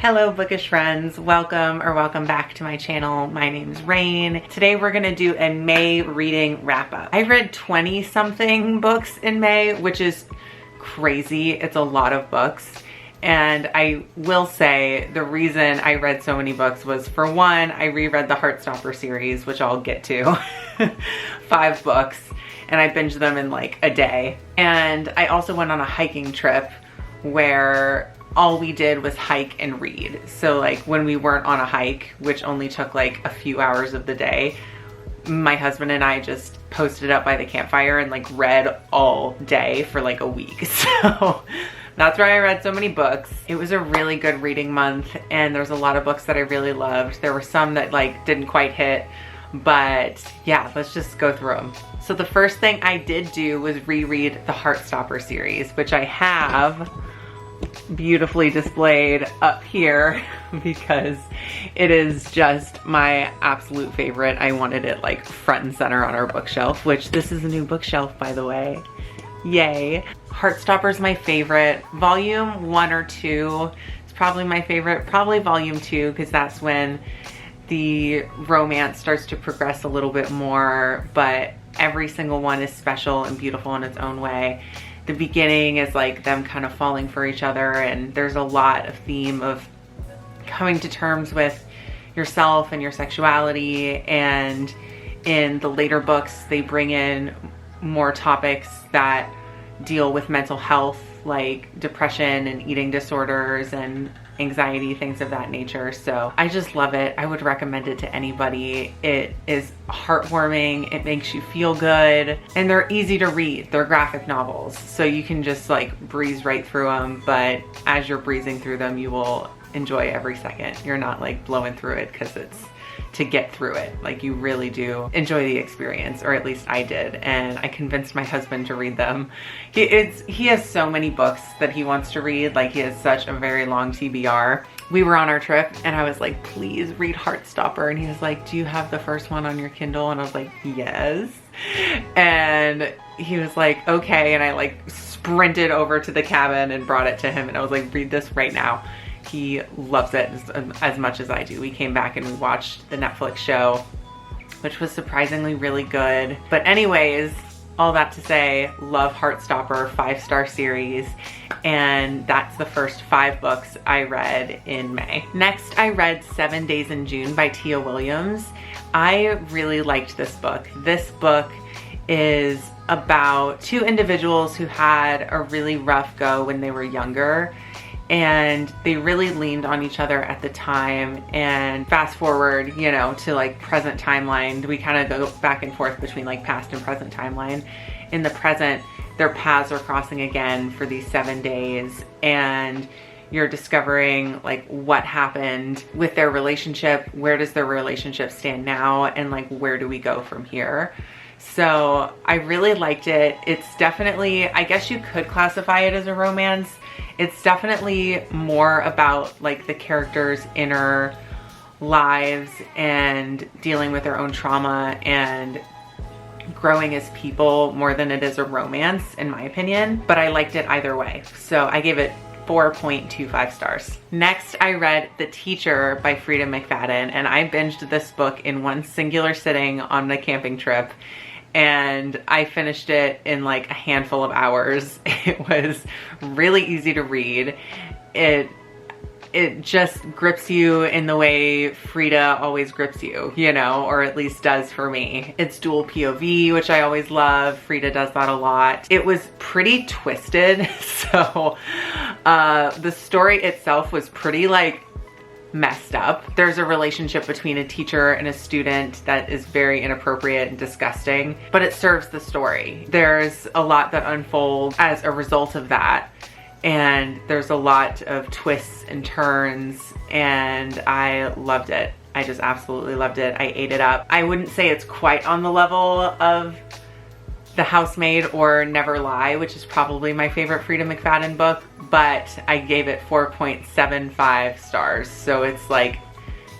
Hello bookish friends, welcome back to my channel. My name's Rain. Today we're gonna do a May reading wrap up. I read 20 something books in May, which is crazy. It's a lot of books. And I will say the reason I read so many books was, for one, I reread the Heartstopper series, which I'll get to, 5 books, and I binged them in like a day. And I also went on a hiking trip where all we did was hike and read. So like when we weren't on a hike, which only took like a few hours of the day, my husband and I just posted up by the campfire and like read all day for like a week. So that's why I read so many books. It was a really good reading month, and there's a lot of books that I really loved. There were some that like didn't quite hit, but yeah, let's just go through them. So the first thing I did do was reread the Heartstopper series, which I have beautifully displayed up here because it is just my absolute favorite. I wanted it like front and center on our bookshelf, which this is a new bookshelf, by the way. Yay. Heartstopper's my favorite. Volume 1 or 2 is probably my favorite. Probably volume 2, because that's when the romance starts to progress a little bit more, but every single one is special and beautiful in its own way. The beginning is like them kind of falling for each other, and there's a lot of theme of coming to terms with yourself and your sexuality. And in the later books, they bring in more topics that deal with mental health, like depression and eating disorders and anxiety, things of that nature. So I just love it. I would recommend it to anybody. It is heartwarming. It makes you feel good, and they're easy to read. They're graphic novels, so you can just like breeze right through them. But as you're breezing through them, you will enjoy every second. You're not like blowing through it because it's to get through it. Like, you really do enjoy the experience, or at least I did, and I convinced my husband to read them. He has so many books that he wants to read. Like, he has such a very long TBR. We were on our trip and I was like, please read Heartstopper, and he was like, do you have the first one on your Kindle? And I was like, yes. And he was like, okay. And I like sprinted over to the cabin and brought it to him, and I was like, read this right now. He loves it as much as I do. We came back and we watched the Netflix show, which was surprisingly really good. But anyways, all that to say, love Heartstopper, 5-star series. And that's the first 5 books I read in May. Next, I read 7 Days in June by Tia Williams. I really liked this book. This book is about 2 individuals who had a really rough go when they were younger, and they really leaned on each other at the time. And fast forward, you know, to like present timeline, we kind of go back and forth between like past and present timeline. In the present, their paths are crossing again for these 7 days, and you're discovering like what happened with their relationship, where does their relationship stand now, and like where do we go from here. So I really liked it. It's definitely, I guess you could classify it as a romance. It's definitely more about like the characters' inner lives and dealing with their own trauma and growing as people, more than it is a romance, in my opinion. But I liked it either way. So I gave it 4.25 stars. Next, I read The Teacher by Freida McFadden, and I binged this book in one singular sitting on the camping trip. And I finished it in like a handful of hours. It was really easy to read. It just grips you in the way Freida always grips you, you know, or at least does for me. It's dual POV, which I always love. Freida does that a lot. It was pretty twisted. So the story itself was pretty like messed up. There's a relationship between a teacher and a student that is very inappropriate and disgusting, but it serves the story. There's a lot that unfolds as a result of that, and there's a lot of twists and turns, and I loved it. I just absolutely loved it. I ate it up. I wouldn't say it's quite on the level of The Housemaid or Never Lie, which is probably my favorite Freida McFadden book, but I gave it 4.75 stars. So it's like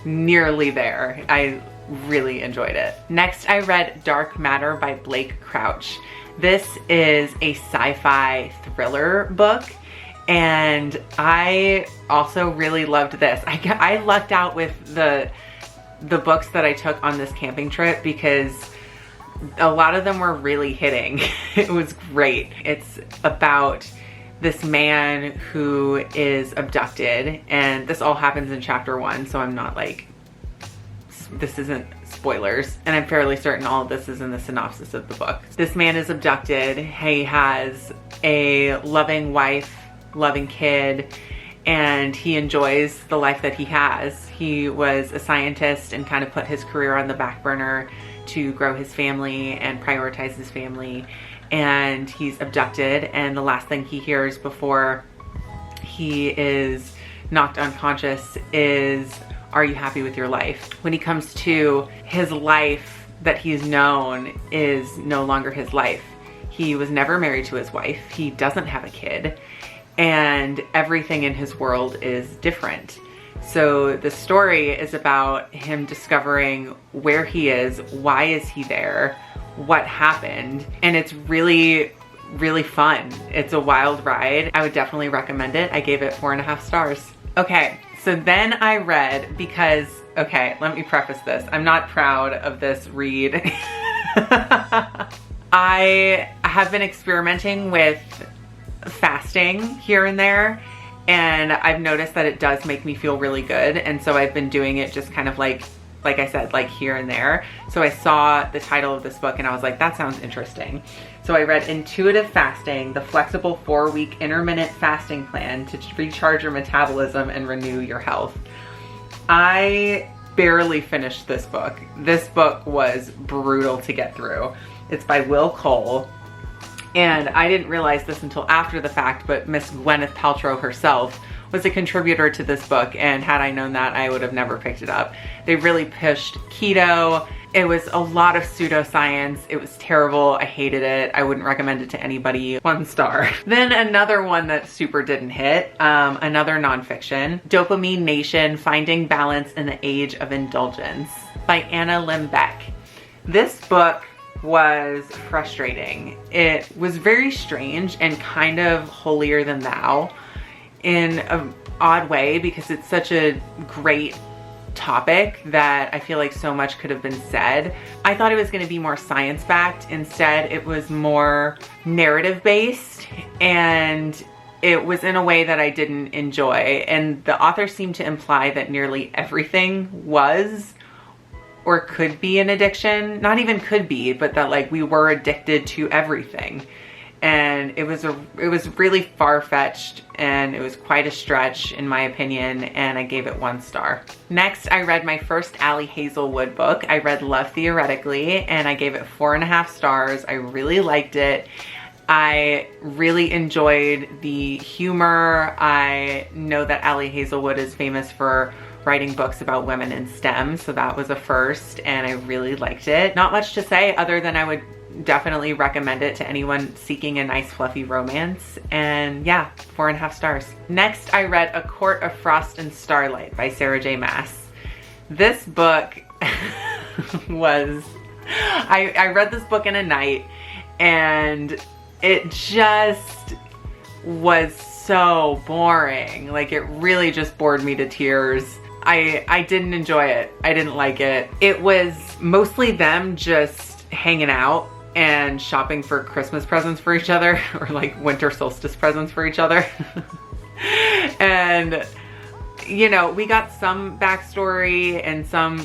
nearly there. I really enjoyed it. Next, I read Dark Matter by Blake Crouch. This is a sci-fi thriller book, And I also really loved this. I lucked out with the books that I took on this camping trip because a lot of them were really hitting. It was great. It's about this man who is abducted, and this all happens in chapter 1, so I'm not like, this isn't spoilers, and I'm fairly certain all of this is in the synopsis of the book. This man is abducted. He has a loving wife, loving kid, and he enjoys the life that he has. He was a scientist and kind of put his career on the back burner to grow his family and prioritize his family. And he's abducted, and the last thing he hears before he is knocked unconscious is, "Are you happy with your life?" When he comes to, his life that he's known is no longer his life. He was never married to his wife. He doesn't have a kid, and everything in his world is different. So the story is about him discovering where he is, why is he there, what happened, and it's really, really fun. It's a wild ride. I would definitely recommend it. I gave it 4.5 stars. Okay, so then I read, because, okay, let me preface this. I'm not proud of this read. I have been experimenting with fasting here and there, and I've noticed that it does make me feel really good, and so I've been doing it just kind of like I said, like here and there. So I saw the title of this book and I was like, that sounds interesting. So I read Intuitive Fasting, the flexible 4-week intermittent fasting plan to recharge your metabolism and renew your health. I barely finished this book. This book was brutal to get through. It's by Will Cole. And I didn't realize this until after the fact, but Miss Gwyneth Paltrow herself was a contributor to this book, and had I known that, I would have never picked it up. They really pushed keto. It was a lot of pseudoscience. It was terrible. I hated it. I wouldn't recommend it to anybody. 1 star. Then another one that super didn't hit, another nonfiction, Dopamine Nation, Finding Balance in the Age of Indulgence by Anna Limbeck. This book was frustrating. It was very strange and kind of holier than thou in an odd way, because it's such a great topic that I feel like so much could have been said. I thought it was going to be more science-backed. Instead, it was more narrative-based, and it was in a way that I didn't enjoy. And the author seemed to imply that nearly everything was or could be an addiction. Not even could be, but that like we were addicted to everything. And it was really far-fetched, and it was quite a stretch in my opinion, and I gave it 1 star. Next, I read my first Ali Hazelwood book. I read Love Theoretically, and I gave it 4.5 stars. I really liked it. I really enjoyed the humor. I know that Ali Hazelwood is famous for writing books about women in STEM, so that was a first, and I really liked it. Not much to say other than I would definitely recommend it to anyone seeking a nice fluffy romance, and yeah, 4.5 stars. Next, I read A Court of Frost and Starlight by Sarah J. Maas. This book was, I read this book in a night, and it just was so boring. Like, it really just bored me to tears. I didn't enjoy it. I didn't like it. It was mostly them just hanging out and shopping for Christmas presents for each other, or like winter solstice presents for each other. And, you know, we got some backstory and some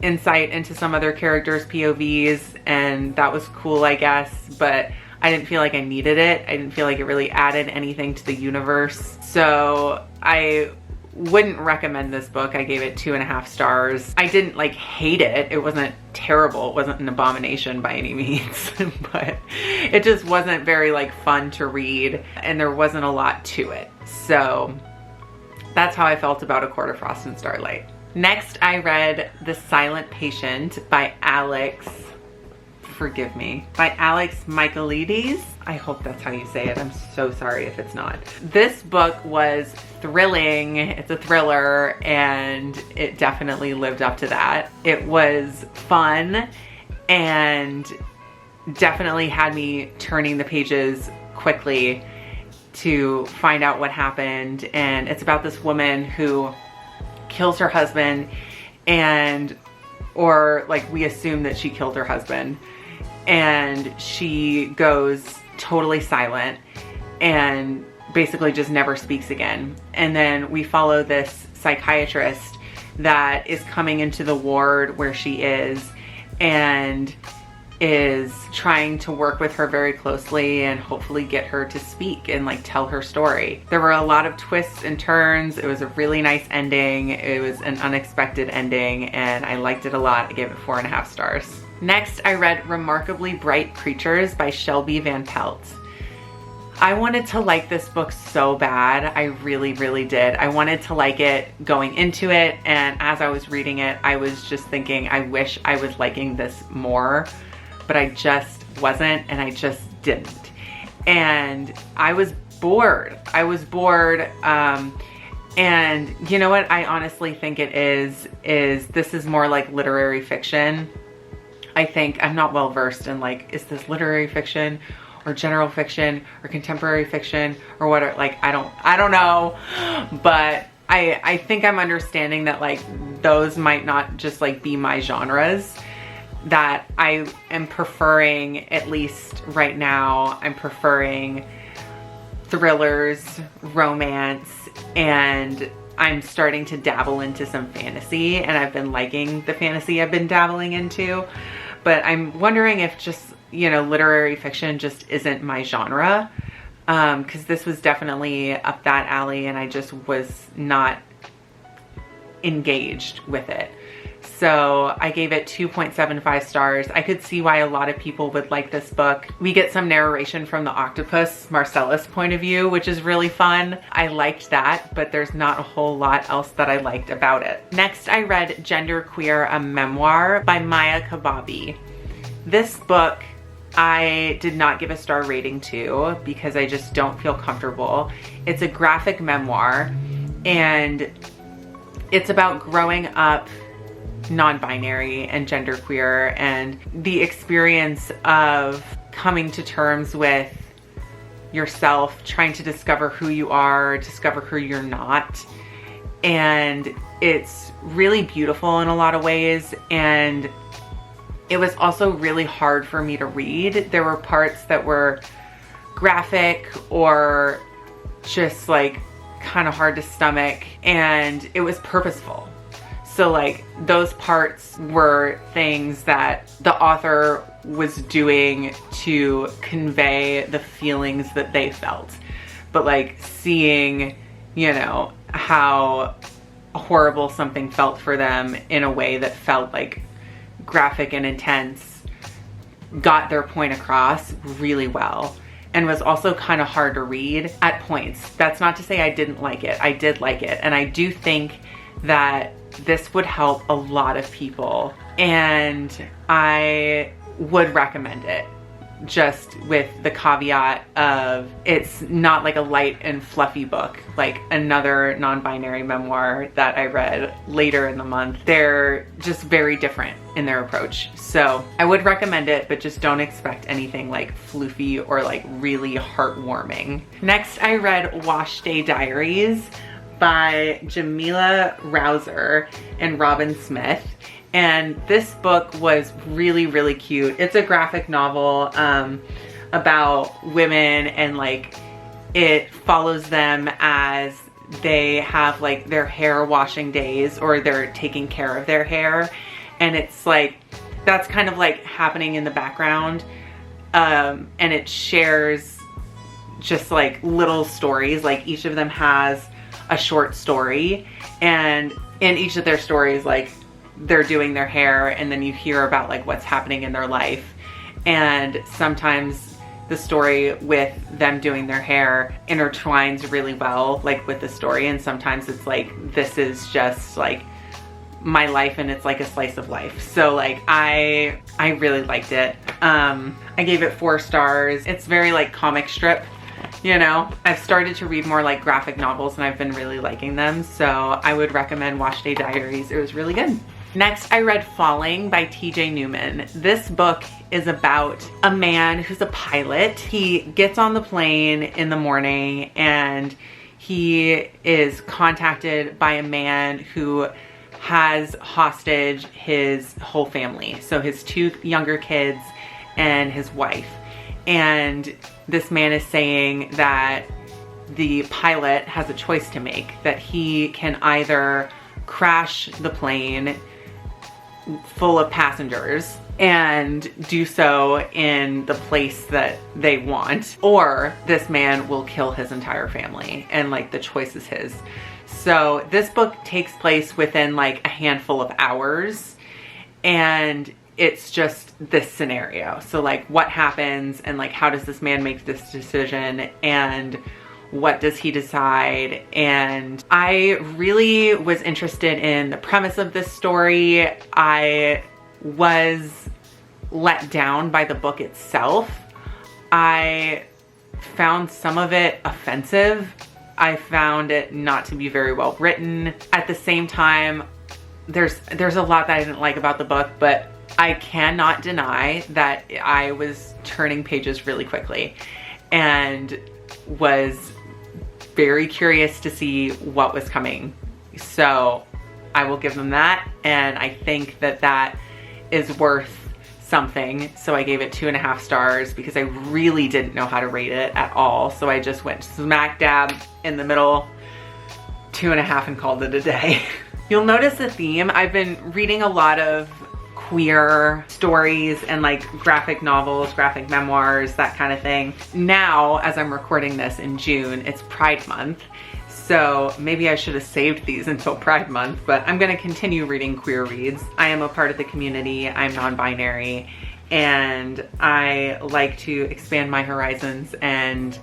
insight into some other characters' POVs, and that was cool, I guess, but I didn't feel like I needed it. I didn't feel like it really added anything to the universe. So I wouldn't recommend this book. I gave it 2.5 stars. I didn't like hate it. It wasn't terrible. It wasn't an abomination by any means, but it just wasn't very like fun to read, and there wasn't a lot to it. So that's how I felt about A Court of Frost and Starlight. Next, I read The Silent Patient by Alex Michaelides. I hope that's how you say it. I'm so sorry if it's not. This book was thrilling. It's a thriller, and it definitely lived up to that. It was fun and definitely had me turning the pages quickly. to find out what happened. And it's about this woman who kills her husband, or like we assume that she killed her husband, and she goes totally silent and basically just never speaks again. And then we follow this psychiatrist that is coming into the ward where she is and is trying to work with her very closely and hopefully get her to speak and like tell her story. There were a lot of twists and turns. It was a really nice ending. It was an unexpected ending and I liked it a lot. I gave it 4.5 stars. Next, I read Remarkably Bright Creatures by Shelby Van Pelt. I wanted to like this book so bad. I really, really did. I wanted to like it going into it, and as I was reading it, I was just thinking, I wish I was liking this more, but I just wasn't, and I just didn't. And I was bored. I was bored. And you know what I honestly think it is this is more like literary fiction. I think I'm not well versed in like, is this literary fiction or general fiction or contemporary fiction or what, like, I don't know, but I think I'm understanding that like those might not just like be my genres, that I am preferring, at least right now, I'm preferring thrillers, romance, and I'm starting to dabble into some fantasy, and I've been liking the fantasy I've been dabbling into, but I'm wondering if just, you know, literary fiction just isn't my genre, because this was definitely up that alley and I just was not engaged with it. So I gave it 2.75 stars. I could see why a lot of people would like this book. We get some narration from the octopus Marcellus point of view, which is really fun. I liked that, but there's not a whole lot else that I liked about it. Next, I read Genderqueer, a Memoir by Maya Kababi. This book I did not give a star rating to because I just don't feel comfortable. It's a graphic memoir, and it's about growing up non-binary and genderqueer and the experience of coming to terms with yourself, trying to discover who you are, discover who you're not. And it's really beautiful in a lot of ways, and it was also really hard for me to read. There were parts that were graphic or just like kind of hard to stomach, and it was purposeful. So like those parts were things that the author was doing to convey the feelings that they felt. But like seeing, you know, how horrible something felt for them in a way that felt like graphic and intense got their point across really well, and was also kind of hard to read at points. That's not to say I didn't like it. I did like it, and I do think that this would help a lot of people, and I would recommend it, just with the caveat of it's not like a light and fluffy book like another non-binary memoir that I read later in the month. They're just very different in their approach. So I would recommend it, but just don't expect anything like floofy or like really heartwarming. Next, I read Wash Day Diaries by Jamila Rouser and Robin Smith. And this book was really, really cute. It's a graphic novel about women, and like it follows them as they have like their hair washing days, or they're taking care of their hair. And it's like, that's kind of like happening in the background. And it shares just like little stories. Like each of them has a short story, and in each of their stories, like they're doing their hair, and then you hear about like what's happening in their life. And sometimes the story with them doing their hair intertwines really well like with the story, and sometimes it's like, this is just like my life and it's like a slice of life. So like I really liked it. I gave it 4 stars. It's very like comic strip, you know. I've started to read more like graphic novels and I've been really liking them, so I would recommend Wash Day Diaries. It was really good. Next, I read Falling by T.J. Newman. This book is about a man who's a pilot. He gets on the plane in the morning and he is contacted by a man who has hostage his whole family. So his 2 younger kids and his wife. And this man is saying that the pilot has a choice to make, that he can either crash the plane full of passengers and do so in the place that they want, or this man will kill his entire family, and like the choice is his. So this book takes place within like a handful of hours, and it's just this scenario. So like what happens and like how does this man make this decision and what does he decide? And I really was interested in the premise of this story. I was let down by the book itself. I found some of it offensive. I found it not to be very well written. At the same time, there's a lot that I didn't like about the book, but I cannot deny that I was turning pages really quickly and was very curious to see what was coming. So I will give them that, and I think that that is worth something. So I gave it 2.5 stars because I really didn't know how to rate it at all. So I just went smack dab in the middle, 2.5, and called it a day. You'll notice a theme. I've been reading a lot of queer stories and like graphic novels, graphic memoirs, that kind of thing. Now, as I'm recording this in June, it's Pride Month. So maybe I should have saved these until Pride Month, but I'm gonna continue reading queer reads. I am a part of the community, I'm non-binary, and I like to expand my horizons and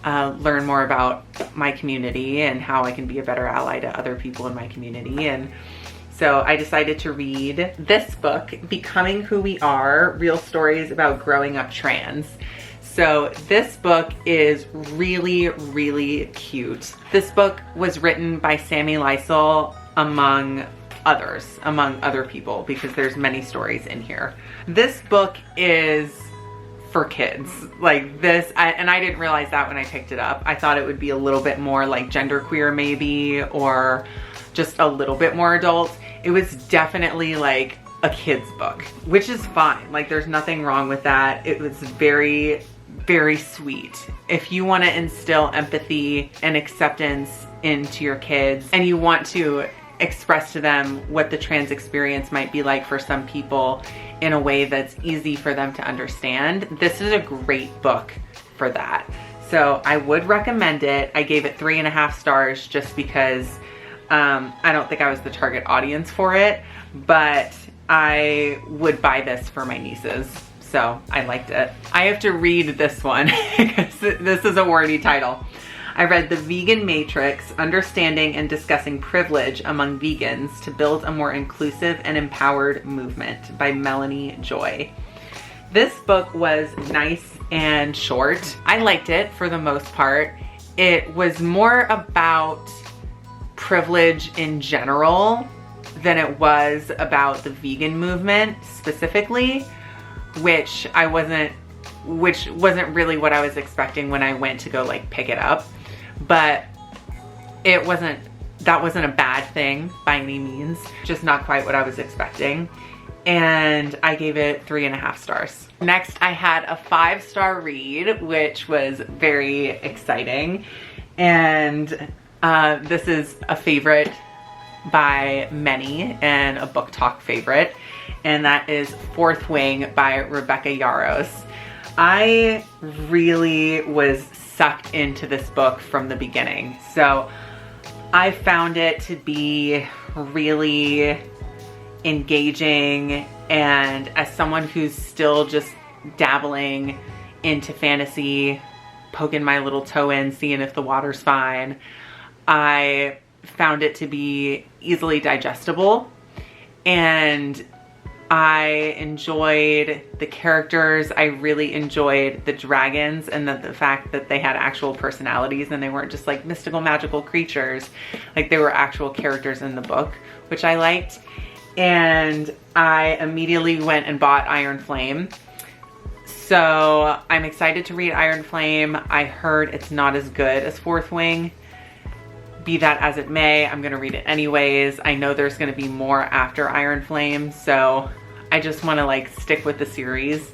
learn more about my community and how I can be a better ally to other people in my community. And so I decided to read this book, Becoming Who We Are, Real Stories About Growing Up Trans. So this book is really, really cute. This book was written by Sammy Lysol among other people, because there's many stories in here. This book is for kids. Like this, and I didn't realize that when I picked it up. I thought it would be a little bit more like genderqueer maybe, or just a little bit more adult. It was definitely like a kid's book, which is fine. Like there's nothing wrong with that. It was very, very sweet. If you want to instill empathy and acceptance into your kids, and you want to express to them what the trans experience might be like for some people in a way that's easy for them to understand, this is a great book for that. So I would recommend it. I gave it 3.5 stars just because I don't think I was the target audience for it, but I would buy this for my nieces. So I liked it. I have to read this one because this is a wordy title. I read The Vegan Matrix, Understanding and Discussing Privilege Among Vegans to Build a More Inclusive and Empowered Movement by Melanie Joy. This book was nice and short. I liked it for the most part. It was more about privilege in general than it was about the vegan movement specifically, which wasn't really what I was expecting when I went to go like pick it up. But that wasn't a bad thing by any means, just not quite what I was expecting. And I gave it 3.5 stars. Next, I had a 5-star read, which was very exciting. And this is a favorite by many and a book talk favorite. And that is Fourth Wing by Rebecca Yarros. I really was sucked into this book from the beginning. So I found it to be really engaging, and as someone who's still just dabbling into fantasy, poking my little toe in, seeing if the water's fine, I found it to be easily digestible, and I enjoyed the characters. I really enjoyed the dragons and the fact that they had actual personalities and they weren't just like mystical magical creatures. Like they were actual characters in the book, which I liked. and I immediately went and bought Iron Flame. So I'm excited to read Iron Flame. I heard it's not as good as Fourth Wing. Be that as it may, I'm gonna read it anyways. I know there's gonna be more after Iron Flame, so I just wanna like stick with the series,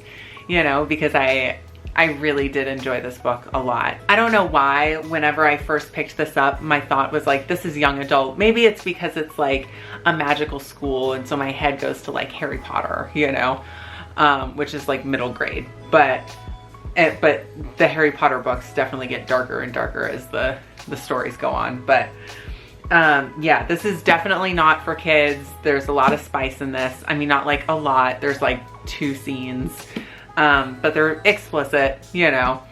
you know, because I really did enjoy this book a lot. I don't know why, whenever I first picked this up, my thought was like, this is young adult. Maybe it's because it's like a magical school, and so my head goes to like Harry Potter, you know, which is like middle grade. But the Harry Potter books definitely get darker and darker as the stories go on. But yeah, this is definitely not for kids. There's a lot of spice in this. I mean, not like a lot. There's like 2 scenes. But they're explicit, you know,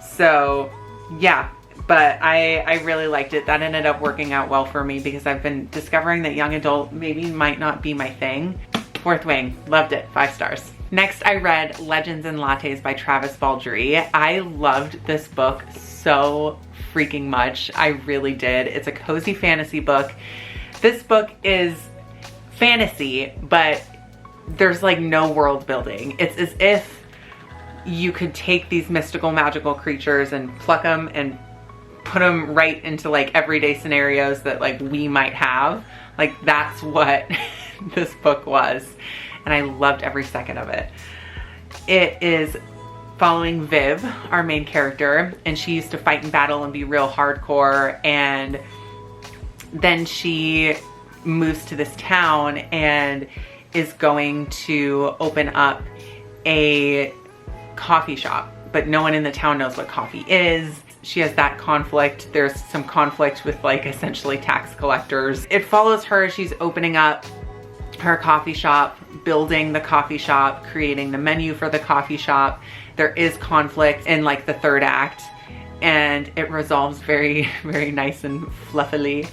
so yeah, but I really liked it. That ended up working out well for me because I've been discovering that young adult maybe might not be my thing. Fourth Wing, loved it, 5 stars. Next, I read Legends and Lattes by Travis Baldree. I loved this book so freaking much. I really did. It's a cozy fantasy book. This book is fantasy, but there's like no world building. It's as if you could take these mystical magical creatures and pluck them and put them right into like everyday scenarios that like we might have. Like that's what this book was, and I loved every second of it. It is following Viv, our main character, and she used to fight in battle and be real hardcore, and then she moves to this town and is going to open up a coffee shop, but no one in the town knows what coffee is. She has that conflict. There's some conflict with like essentially tax collectors. It follows her. She's opening up her coffee shop, building the coffee shop, creating the menu for the coffee shop. There is conflict in like the 3rd act, and it resolves very, very nice and fluffily.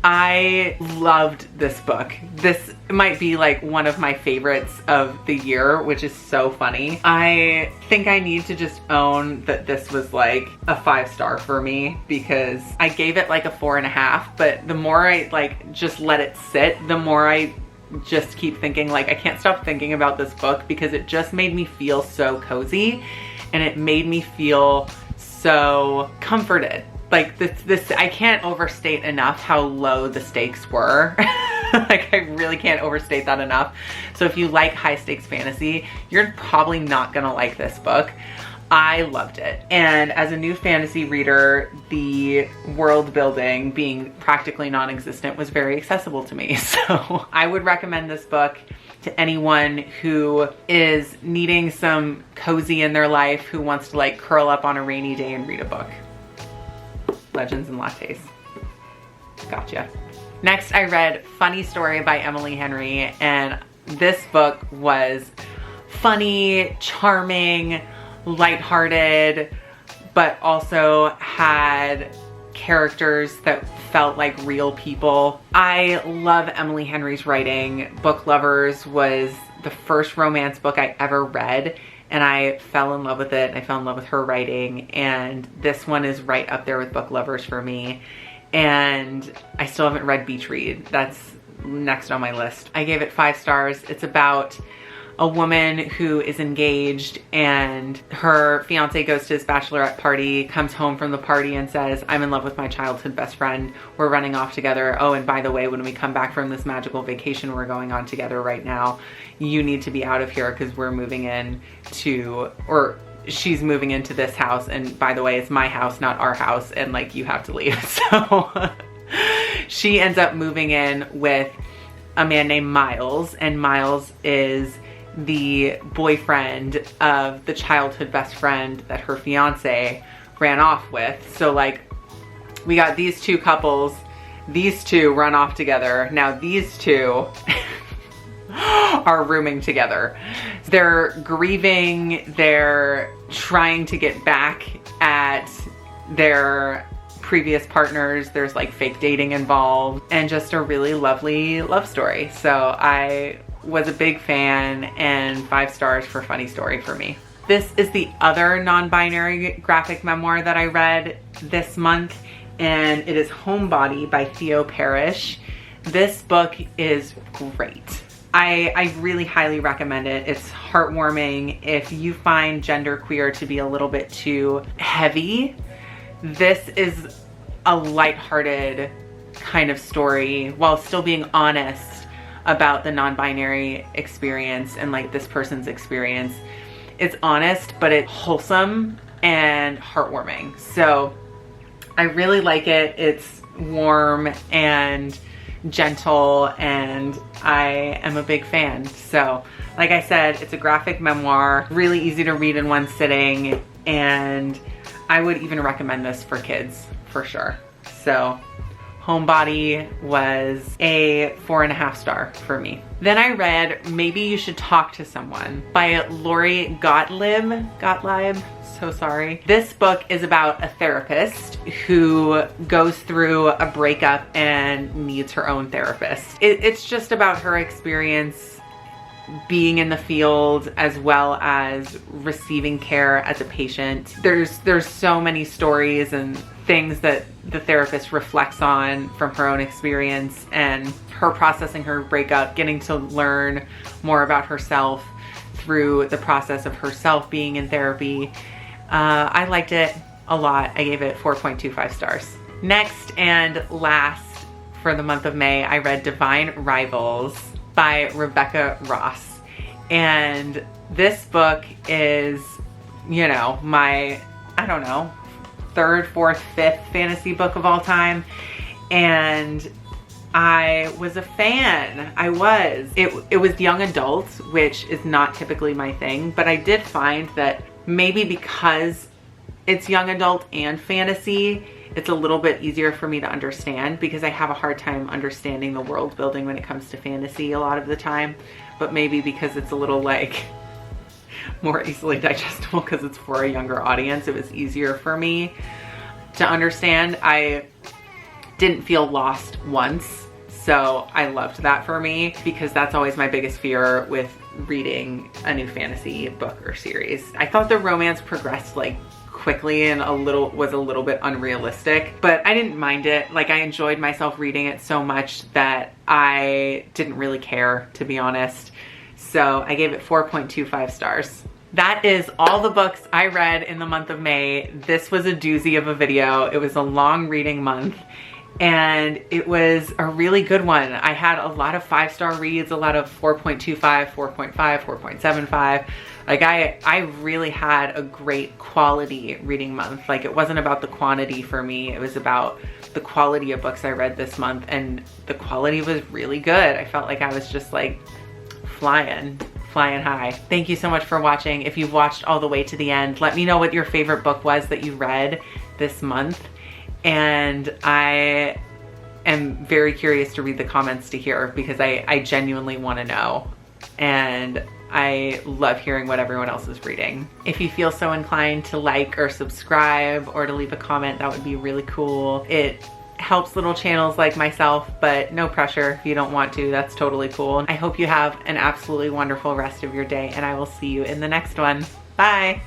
I loved this book. This might be like one of my favorites of the year, which is so funny. I think I need to just own that this was like a 5-star for me, because I gave it like a 4.5, but the more I like just let it sit, the more I just keep thinking like, I can't stop thinking about this book because it just made me feel so cozy, and it made me feel so comforted. Like this I can't overstate enough how low the stakes were. Like I really can't overstate that enough. So if you like high stakes fantasy, you're probably not gonna like this book. I loved it. And as a new fantasy reader, the world building being practically non-existent was very accessible to me. So I would recommend this book to anyone who is needing some cozy in their life, who wants to like curl up on a rainy day and read a book. Legends and Lattes. Gotcha. Next, I read Funny Story by Emily Henry, and this book was funny, charming, lighthearted, but also had characters that felt like real people. I love Emily Henry's writing. Book Lovers was the first romance book I ever read, and I fell in love with it. I fell in love with her writing, and this one is right up there with Book Lovers for me. And I still haven't read Beach Read. That's next on my list. I gave it 5 stars. It's about a woman who is engaged, and her fiance goes to his bachelorette party, comes home from the party and says, I'm in love with my childhood best friend. We're running off together. Oh, and by the way, when we come back from this magical vacation we're going on together right now, you need to be out of here because we're moving in to, or she's moving into this house, and by the way, it's my house, not our house, and like you have to leave. So she ends up moving in with a man named Miles, and Miles is the boyfriend of the childhood best friend that her fiance ran off with. So like we got these two couples, these two run off together. Now these two are rooming together. They're grieving, they're trying to get back at their previous partners. There's like fake dating involved, and just a really lovely love story. So I was a big fan, and 5 stars for Funny Story for me. This is the other non-binary graphic memoir that I read this month, and it is Homebody by Theo Parrish. This book is great. I really highly recommend it. It's heartwarming. If you find genderqueer to be a little bit too heavy, this is a lighthearted kind of story while still being honest about the non-binary experience and like this person's experience. It's honest, but it's wholesome and heartwarming. So I really like it. It's warm and gentle, and I am a big fan. So like I said, it's a graphic memoir, really easy to read in one sitting, and I would even recommend this for kids for sure. So Homebody was a 4.5 star for me. Then I read Maybe You Should Talk to Someone by Lori Gottlieb. So sorry. This book is about a therapist who goes through a breakup and needs her own therapist. It's just about her experience being in the field as well as receiving care as a patient. There's so many stories and things that the therapist reflects on from her own experience and her processing her breakup, getting to learn more about herself through the process of herself being in therapy. I liked it a lot. I gave it 4.25 stars. Next and last for the month of May, I read Divine Rivals by Rebecca Ross. And this book is, you know, my, I don't know, 3rd, 4th, 5th fantasy book of all time. And I was a fan. It was young adult, which is not typically my thing, but I did find that maybe because it's young adult and fantasy, it's a little bit easier for me to understand because I have a hard time understanding the world building when it comes to fantasy a lot of the time. But maybe because it's a little like more easily digestible because it's for a younger audience, it was easier for me to understand. I didn't feel lost once, so I loved that for me because that's always my biggest fear with reading a new fantasy book or series. I thought the romance progressed like quickly and was a little bit unrealistic, but I didn't mind it. Like, I enjoyed myself reading it so much that I didn't really care, to be honest. So I gave it 4.25 stars. That is all the books I read in the month of May. This was a doozy of a video. It was a long reading month, and it was a really good one. I had a lot of 5-star reads, a lot of 4.25, 4.5, 4.75. Like I really had a great quality reading month. Like, it wasn't about the quantity for me. It was about the quality of books I read this month, and the quality was really good. I felt like I was just like flying high. Thank you so much for watching. If you've watched all the way to the end, let me know what your favorite book was that you read this month. And I am very curious to read the comments to hear because I genuinely want to know. And I love hearing what everyone else is reading. If you feel so inclined to like or subscribe or to leave a comment, that would be really cool. It helps little channels like myself, but no pressure. If you don't want to, that's totally cool. I hope you have an absolutely wonderful rest of your day, and I will see you in the next one. Bye.